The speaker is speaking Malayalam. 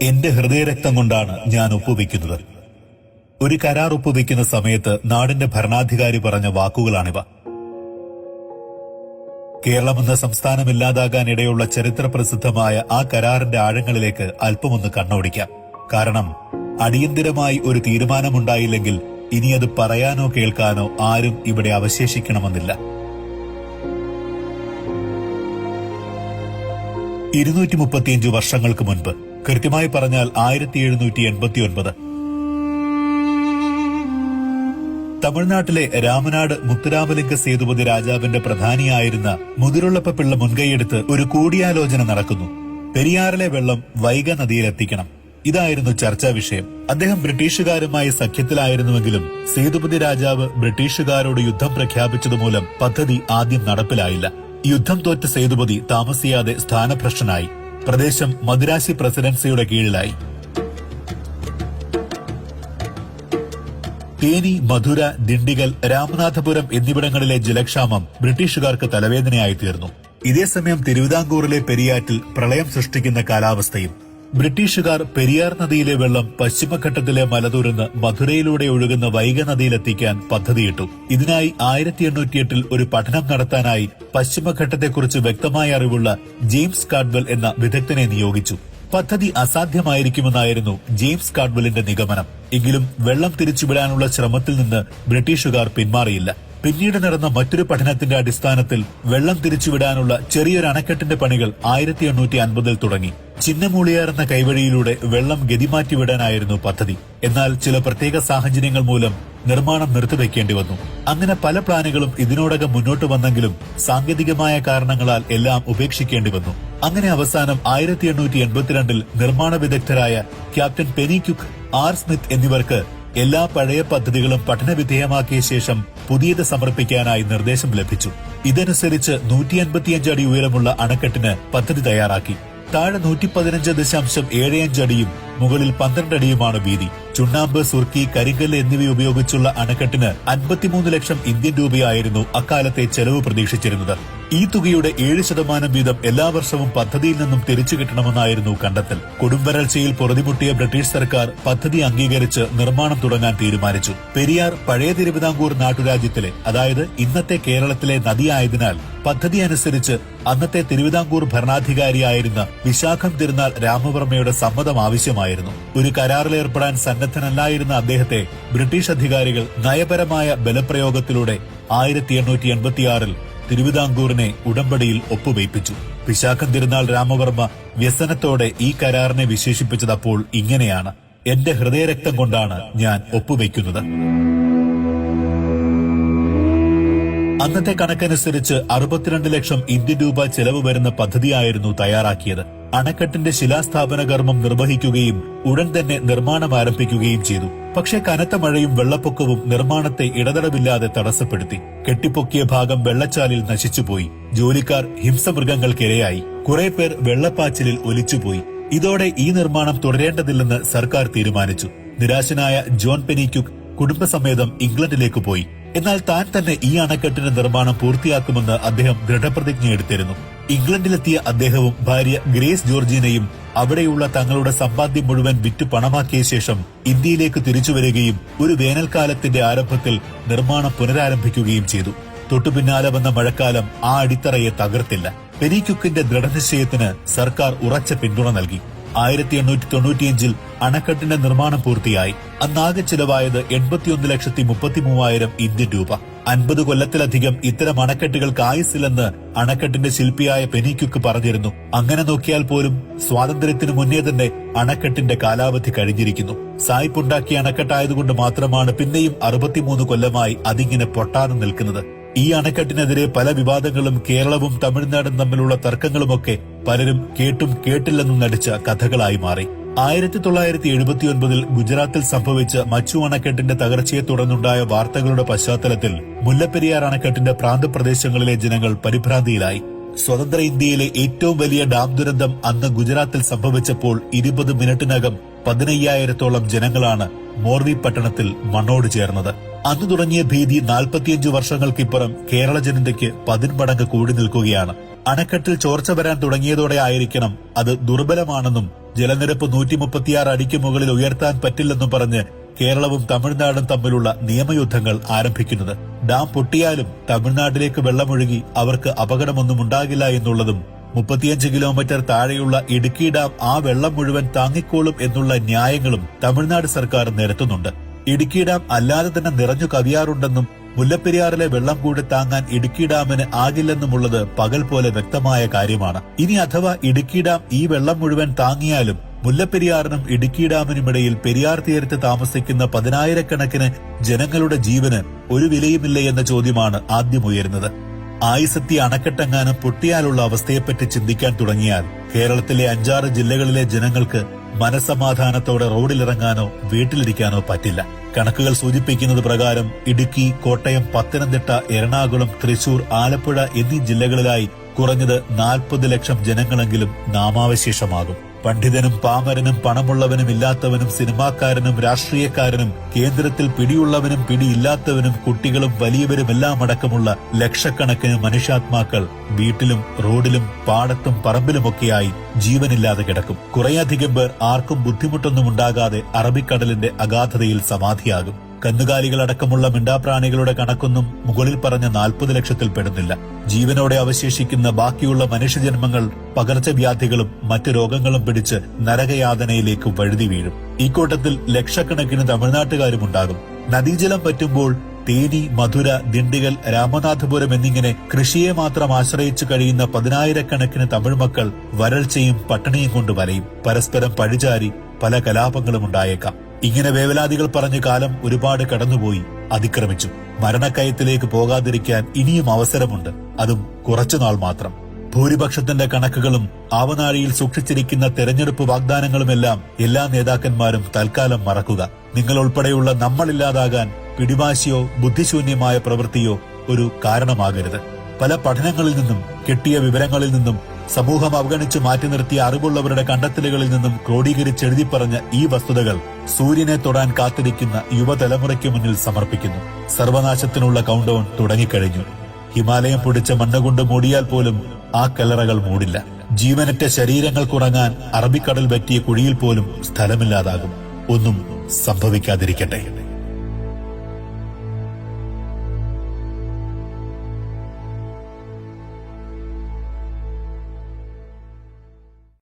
എന്റെ ഹൃദയരക്തം കൊണ്ടാണ് ഞാൻ ഒപ്പുവെക്കുന്നത്. ഒരു കരാർ ഒപ്പുവെക്കുന്ന സമയത്ത് നാടിന്റെ ഭരണാധികാരി പറഞ്ഞ വാക്കുകളാണിവ. കേരളമെന്ന സംസ്ഥാനമില്ലാതാകാൻ ഇടയുള്ള ചരിത്രപ്രസിദ്ധമായ ആ കരാറിന്റെ ആഴങ്ങളിലേക്ക് അല്പമൊന്ന് കണ്ണോടിക്കാം. കാരണം അടിയന്തിരമായി ഒരു തീരുമാനമുണ്ടായില്ലെങ്കിൽ ഇനി അത് പറയാനോ കേൾക്കാനോ ആരും ഇവിടെ അവശേഷിക്കണമെന്നില്ല. 235 വർഷങ്ങൾക്ക് മുൻപ്, കൃത്യമായി പറഞ്ഞാൽ 1789, തമിഴ്നാട്ടിലെ രാമനാട് മുത്തുരാമലിംഗ സേതുപതി രാജാവിന്റെ പ്രധാനിയായിരുന്ന മുതിരുള്ളപ്പ പിള്ള മുൻകൈയെടുത്ത് ഒരു കൂടിയാലോചന നടക്കുന്നു. പെരിയാറിലെ വെള്ളം വൈഗ നദിയിലെത്തിക്കണം. ഇതായിരുന്നു ചർച്ചാ വിഷയം. അദ്ദേഹം ബ്രിട്ടീഷുകാരുമായി സഖ്യത്തിലായിരുന്നുവെങ്കിലും സേതുപതി രാജാവ് ബ്രിട്ടീഷുകാരോട് യുദ്ധം പ്രഖ്യാപിച്ചതുമൂലം പദ്ധതി ആദ്യം നടപ്പിലായില്ല. യുദ്ധം തോറ്റ സേതുപതി താമസിയാതെ സ്ഥാനഭ്രഷ്ടനായി. പ്രദേശം മദിരാശി പ്രസിഡൻസിയുടെ കീഴിലായി. തേനി, മധുര, ദിണ്ടിഗൽ, രാമനാഥപുരം എന്നിവിടങ്ങളിലെ ജലക്ഷാമം ബ്രിട്ടീഷുകാർക്ക് തലവേദനയായി തീർന്നു. ഇതേസമയം തിരുവിതാംകൂറിലെ പെരിയാറ്റിൽ പ്രളയം സൃഷ്ടിക്കുന്ന കാലാവസ്ഥയും. ബ്രിട്ടീഷുകാർ പെരിയാർ നദിയിലെ വെള്ളം പശ്ചിമഘട്ടത്തിലെ മലതുരന്ന് മധുരയിലൂടെ ഒഴുകുന്ന വൈഗ നദിയിലെത്തിക്കാൻ പദ്ധതിയിട്ടു. ഇതിനായി 1808 ഒരു പഠനം നടത്താനായി പശ്ചിമഘട്ടത്തെക്കുറിച്ച് വ്യക്തമായ അറിവുള്ള ജെയിംസ് കാഡ്വെൽ എന്ന വിദഗ്ധനെ നിയോഗിച്ചു. പദ്ധതി അസാധ്യമായിരിക്കുമെന്നായിരുന്നു ജെയിംസ് കാഡ്വെലിന്റെ നിഗമനം. എങ്കിലും വെള്ളം തിരിച്ചുവിടാനുള്ള ശ്രമത്തിൽ നിന്ന് ബ്രിട്ടീഷുകാർ പിന്മാറിയില്ല. പിന്നീട് നടന്ന മറ്റൊരു പഠനത്തിന്റെ അടിസ്ഥാനത്തിൽ വെള്ളം തിരിച്ചുവിടാനുള്ള ചെറിയൊരു അണക്കെട്ടിന്റെ പണികൾ 1850 തുടങ്ങി. ചിന്നമൂളിയാർ എന്ന കൈവഴിയിലൂടെ വെള്ളം ഗതിമാറ്റിവിടാനായിരുന്നു പദ്ധതി. എന്നാൽ ചില പ്രത്യേക സാഹചര്യങ്ങൾ മൂലം നിർമ്മാണം നിർത്തിവെക്കേണ്ടി വന്നു. അങ്ങനെ പല പ്ലാനുകളും ഇതിനോടകം മുന്നോട്ട് വന്നെങ്കിലും സാങ്കേതികമായ കാരണങ്ങളാൽ എല്ലാം ഉപേക്ഷിക്കേണ്ടി വന്നു. അങ്ങനെ അവസാനം 1882 നിർമ്മാണ വിദഗ്ധരായ ക്യാപ്റ്റൻ പെനിക്യുക്ക്, ആർ സ്മിത്ത് എന്നിവർക്ക് എല്ലാ പഴയ പദ്ധതികളും പഠനവിധേയമാക്കിയ ശേഷം പുതിയത് സമർപ്പിക്കാനായി നിർദ്ദേശം ലഭിച്ചു. ഇതനുസരിച്ച് 155 അടി ഉയരമുള്ള അണക്കെട്ടിന് പദ്ധതി തയ്യാറാക്കി. താഴെ 115.75 അടിയും മുകളിൽ 12 അടിയുമാണ് വീതി. ചുണ്ണാമ്പ്, സുർക്കി, കരിങ്കല്ല് എന്നിവ ഉപയോഗിച്ചുള്ള അണക്കെട്ടിന് 53 ലക്ഷം ഇന്ത്യൻ രൂപയായിരുന്നു അക്കാലത്തെ ചെലവ് പ്രതീക്ഷിച്ചിരുന്നത്. ഈ തുകയുടെ 7% വീതം എല്ലാ വർഷവും പദ്ധതിയിൽ നിന്നും തിരിച്ചു കിട്ടണമെന്നായിരുന്നു കണ്ടെത്തൽ. കൊടുംവരൾച്ചയിൽ പൊറുതിമുട്ടിയ ബ്രിട്ടീഷ് സർക്കാർ പദ്ധതി അംഗീകരിച്ച് നിർമ്മാണം തുടങ്ങാൻ തീരുമാനിച്ചു. പെരിയാർ പഴയ തിരുവിതാംകൂർ നാട്ടുരാജ്യത്തിലെ, അതായത് ഇന്നത്തെ കേരളത്തിലെ നദിയായതിനാൽ പദ്ധതി അനുസരിച്ച് അന്നത്തെ തിരുവിതാംകൂർ ഭരണാധികാരിയായിരുന്ന വിശാഖം തിരുനാൾ രാമവർമ്മയുടെ സമ്മതം ആവശ്യമായിരുന്നു. ഒരു കരാറിലേർപ്പെടാൻ സന്നദ്ധനല്ലായിരുന്ന അദ്ദേഹത്തെ ബ്രിട്ടീഷ് അധികാരികൾ നയപരമായ ബലപ്രയോഗത്തിലൂടെ 1886 തിരുവിതാംകൂറിനെ ഉടമ്പടിയിൽ ഒപ്പുവയ്പ്പിച്ചു. വിശാഖം തിരുനാൾ രാമവർമ്മ വ്യസനത്തോടെ ഈ കരാറിനെ വിശേഷിപ്പിച്ചതപ്പോൾ ഇങ്ങനെയാണ്: എന്റെ ഹൃദയരക്തം കൊണ്ടാണ് ഞാൻ ഒപ്പുവയ്ക്കുന്നത്. അന്നത്തെ കണക്കനുസരിച്ച് 62 ലക്ഷം ഇന്ത്യൻ രൂപ ചെലവ് വരുന്ന പദ്ധതിയായിരുന്നു തയ്യാറാക്കിയത്. അണക്കെട്ടിന്റെ ശിലാസ്ഥാപന കർമ്മം നിർവഹിക്കുകയും ഉടൻ തന്നെ നിർമ്മാണം ആരംഭിക്കുകയും ചെയ്തു. പക്ഷേ കനത്ത മഴയും വെള്ളപ്പൊക്കവും നിർമ്മാണത്തെ ഇടതടവില്ലാതെ തടസ്സപ്പെടുത്തി. കെട്ടിപ്പൊക്കിയ ഭാഗം വെള്ളച്ചാലിൽ നശിച്ചുപോയി. ജോലിക്കാർ ഹിംസമൃഗങ്ങൾക്കിരയായി. കുറെ പേർ വെള്ളപ്പാച്ചിലിൽ ഒലിച്ചുപോയി. ഇതോടെ ഈ നിർമ്മാണം തുടരേണ്ടതില്ലെന്ന് സർക്കാർ തീരുമാനിച്ചു. നിരാശനായ ജോൺ പെനിക്യുക്ക് കുടുംബസമേതം ഇംഗ്ലണ്ടിലേക്ക് പോയി. എന്നാൽ താൻ തന്നെ ഈ അണക്കെട്ടിന്റെ നിർമ്മാണം പൂർത്തിയാക്കുമെന്ന് അദ്ദേഹം ദൃഢപ്രതിജ്ഞ എടുത്തിരുന്നു. ഇംഗ്ലണ്ടിലെത്തിയ അദ്ദേഹവും ഭാര്യ ഗ്രേസ് ജോർജീനയും അവിടെയുള്ള തങ്ങളുടെ സമ്പാദ്യം മുഴുവൻ വിറ്റ് പണമാക്കിയ ശേഷം ഇന്ത്യയിലേക്ക് തിരിച്ചുവരികയും ഒരു വേനൽക്കാലത്തിന്റെ ആരംഭത്തിൽ നിർമ്മാണം പുനരാരംഭിക്കുകയും ചെയ്തു. തൊട്ടുപിന്നാലെ വന്ന മഴക്കാലം ആ അടിത്തറയെ തകർത്തില്ല. പെനിക്യുക്കിന്റെ ദൃഢനിശ്ചയത്തിന് സർക്കാർ ഉറച്ച പിന്തുണ നൽകി. 1895 അണക്കെട്ടിന്റെ നിർമ്മാണം പൂർത്തിയായി. അന്നാകെ ചിലവായത് 81,33,000 ഇന്ത്യൻ രൂപ. 50 കൊല്ലത്തിലധികം ഇത്തരം അണക്കെട്ടുകൾക്ക് ആയുസ്സില്ലെന്ന് അണക്കെട്ടിന്റെ ശില്പിയായ പെനിക്യുക്ക് പറഞ്ഞിരുന്നു. അങ്ങനെ നോക്കിയാൽ പോലും സ്വാതന്ത്ര്യത്തിന് മുന്നേ തന്നെ അണക്കെട്ടിന്റെ കാലാവധി കഴിഞ്ഞിരിക്കുന്നു. സായിപ്പുണ്ടാക്കിയ അണക്കെട്ടായതുകൊണ്ട് മാത്രമാണ് പിന്നെയും 63 കൊല്ലമായി അതിങ്ങനെ പൊട്ടാതെ നിൽക്കുന്നത്. ഈ അണക്കെട്ടിനെതിരെ പല വിവാദങ്ങളും കേരളവും തമിഴ്നാടും തമ്മിലുള്ള തർക്കങ്ങളുമൊക്കെ പലരും കേട്ടും കേട്ടില്ലെന്നും നടിച്ച കഥകളായി മാറി. 1979 ഗുജറാത്തിൽ സംഭവിച്ച മച്ചു അണക്കെട്ടിന്റെ തകർച്ചയെ തുടർന്നുണ്ടായ വാർത്തകളുടെ പശ്ചാത്തലത്തിൽ മുല്ലപ്പെരിയാർ അണക്കെട്ടിന്റെ പ്രാന്തപ്രദേശങ്ങളിലെ ജനങ്ങൾ പരിഭ്രാന്തിയിലായി. സ്വതന്ത്ര ഇന്ത്യയിലെ ഏറ്റവും വലിയ ഡാം ദുരന്തം അന്ന് ഗുജറാത്തിൽ സംഭവിച്ചപ്പോൾ 20 മിനിറ്റിനകം 15,000-ഓളം ജനങ്ങളാണ് മോർവി പട്ടണത്തിൽ മണ്ണോട് ചേർന്നത്. അന്ന് തുടങ്ങിയ ഭീതി 45 വർഷങ്ങൾക്കിപ്പുറം കേരള ജനതയ്ക്ക് 10 മടങ്ങ് കൂടി നിൽക്കുകയാണ്. അണക്കെട്ടിൽ ചോർച്ച വരാൻ തുടങ്ങിയതോടെ ആയിരിക്കണം അത് ദുർബലമാണെന്നും ജലനിരപ്പ് 136 അടിക്ക് മുകളിൽ ഉയർത്താൻ പറ്റില്ലെന്നും പറഞ്ഞ് കേരളവും തമിഴ്നാടും തമ്മിലുള്ള നിയമയുദ്ധങ്ങൾ ആരംഭിക്കുന്നത്. ഡാം പൊട്ടിയാലും തമിഴ്നാട്ടിലേക്ക് വെള്ളമൊഴുകി അവർക്ക് അപകടമൊന്നും ഉണ്ടാകില്ല എന്നുള്ളതും 35 കിലോമീറ്റർ താഴെയുള്ള ഇടുക്കി ഡാം ആ വെള്ളം മുഴുവൻ താങ്ങിക്കോളും എന്നുള്ള ന്യായങ്ങളും തമിഴ്നാട് സർക്കാർ നിരത്തുന്നുണ്ട്. ഇടുക്കി ഡാം അല്ലാതെ തന്നെ നിറഞ്ഞു കവിയാറുണ്ടെന്നും മുല്ലപ്പെരിയാറിലെ വെള്ളം കൂടി താങ്ങാൻ ഇടുക്കി ഡാമിന് ആകില്ലെന്നുമുള്ളത് പകൽ പോലെ വ്യക്തമായ കാര്യമാണ്. ഇനി അഥവാ ഇടുക്കി ഡാം ഈ വെള്ളം മുഴുവൻ താങ്ങിയാലും മുല്ലപ്പെരിയാറിനും ഇടുക്കി ഡാമിനുമിടയിൽ പെരിയാർ തീരത്ത് താമസിക്കുന്ന 10,000-കണക്കിന് ജനങ്ങളുടെ ജീവന് ഒരു വിലയുമില്ല എന്ന ചോദ്യമാണ് ആദ്യം ഉയരുന്നത്. ആയിസത്തി അണക്കെട്ടെങ്ങാനും പൊട്ടിയാലുള്ള അവസ്ഥയെപ്പറ്റി ചിന്തിക്കാൻ തുടങ്ങിയാൽ കേരളത്തിലെ 5-6 ജില്ലകളിലെ ജനങ്ങൾക്ക് മനസ്സമാധാനത്തോടെ റോഡിലിറങ്ങാനോ വീട്ടിലിരിക്കാനോ പറ്റില്ല. കണക്കുകൾ സൂചിപ്പിക്കുന്നത് പ്രകാരം ഇടുക്കി, കോട്ടയം, പത്തനംതിട്ട, എറണാകുളം, തൃശൂർ, ആലപ്പുഴ എന്നീ ജില്ലകളിലായി കുറഞ്ഞത് 40 ലക്ഷം ജനങ്ങളെങ്കിലും നാമാവശേഷമാകും. പണ്ഡിതനും പാമരനും പണമുള്ളവനും ഇല്ലാത്തവനും സിനിമാക്കാരനും രാഷ്ട്രീയക്കാരനും കേന്ദ്രത്തിൽ പിടിയുള്ളവനും പിടിയില്ലാത്തവനും കുട്ടികളും വലിയവരുമെല്ലാം അടക്കമുള്ള ലക്ഷക്കണക്കിന് മനുഷ്യാത്മാക്കൾ വീട്ടിലും റോഡിലും പാടത്തും പറമ്പിലുമൊക്കെയായി ജീവനില്ലാതെ കിടക്കും. കുറേയധികം പേർ ആർക്കും ബുദ്ധിമുട്ടൊന്നും ഉണ്ടാകാതെ അറബിക്കടലിന്റെ അഗാധതയിൽ സമാധിയാകും. കന്നുകാലികളടക്കമുള്ള മിണ്ടാപ്രാണികളുടെ കണക്കൊന്നും മുകളിൽ പറഞ്ഞ 40 ലക്ഷത്തിൽ പെടുന്നില്ല. ജീവനോടെ അവശേഷിക്കുന്ന ബാക്കിയുള്ള മനുഷ്യജന്മങ്ങൾ പകർച്ചവ്യാധികളും മറ്റു രോഗങ്ങളും പിടിച്ച് നരകയാതനയിലേക്ക് വഴുതി വീഴും. ഈ കൂട്ടത്തിൽ ലക്ഷക്കണക്കിന് തമിഴ്നാട്ടുകാരുമുണ്ടാകും. നദീജലം പറ്റുമ്പോൾ തേനി, മധുര, ദിണ്ടിഗൽ, രാമനാഥപുരം എന്നിങ്ങനെ കൃഷിയെ മാത്രം ആശ്രയിച്ചു കഴിയുന്ന 10,000-കണക്കിന് തമിഴ് മക്കൾ വരൾച്ചയും പട്ടിണിയും കൊണ്ട് വലയും. പരസ്പരം പഴിചാരി പല കലാപങ്ങളും ഉണ്ടായേക്കാം. ഇങ്ങനെ വേവലാതികൾ പറഞ്ഞ കാലം ഒരുപാട് കടന്നുപോയി, അതിക്രമിച്ചു. മരണക്കയത്തിലേക്ക് പോകാതിരിക്കാൻ ഇനിയും അവസരമുണ്ട്, അതും കുറച്ചുനാൾ മാത്രം. ഭൂരിപക്ഷത്തിന്റെ കണക്കുകളും ആവനാഴിയിൽ സൂക്ഷിച്ചിരിക്കുന്ന തെരഞ്ഞെടുപ്പ് വാഗ്ദാനങ്ങളുമെല്ലാം എല്ലാ നേതാക്കന്മാരും തൽക്കാലം മറക്കുക. നിങ്ങൾ ഉൾപ്പെടെയുള്ള നമ്മളില്ലാതാകാൻ പിടിവാശിയോ ബുദ്ധിശൂന്യമായ പ്രവൃത്തിയോ ഒരു കാരണമാകരുത്. പല പഠനങ്ങളിൽ നിന്നും കിട്ടിയ വിവരങ്ങളിൽ നിന്നും സമൂഹം അവഗണിച്ചു മാറ്റി നിർത്തിയ അറിവുള്ളവരുടെ കണ്ടെത്തലുകളിൽ നിന്നും ക്രോഡീകരിച്ചെഴുതി പറഞ്ഞ ഈ വസ്തുതകൾ സൂര്യനെ തൊടാൻ കാത്തിരിക്കുന്ന യുവതലമുറയ്ക്ക് മുന്നിൽ സമർപ്പിക്കുന്നു. സർവനാശത്തിനുള്ള കൗണ്ട് ഡൗൺ തുടങ്ങിക്കഴിഞ്ഞു. ഹിമാലയം പൊടിച്ച മണ്ണുകൊണ്ട് മൂടിയാൽ പോലും ആ കല്ലറകൾ മൂടില്ല. ജീവനറ്റ ശരീരങ്ങൾക്കുറങ്ങാൻ അറബിക്കടൽ പറ്റിയ കുഴിയിൽ പോലും സ്ഥലമില്ലാതാകും. ഒന്നും സംഭവിക്കാതിരിക്കട്ടെ.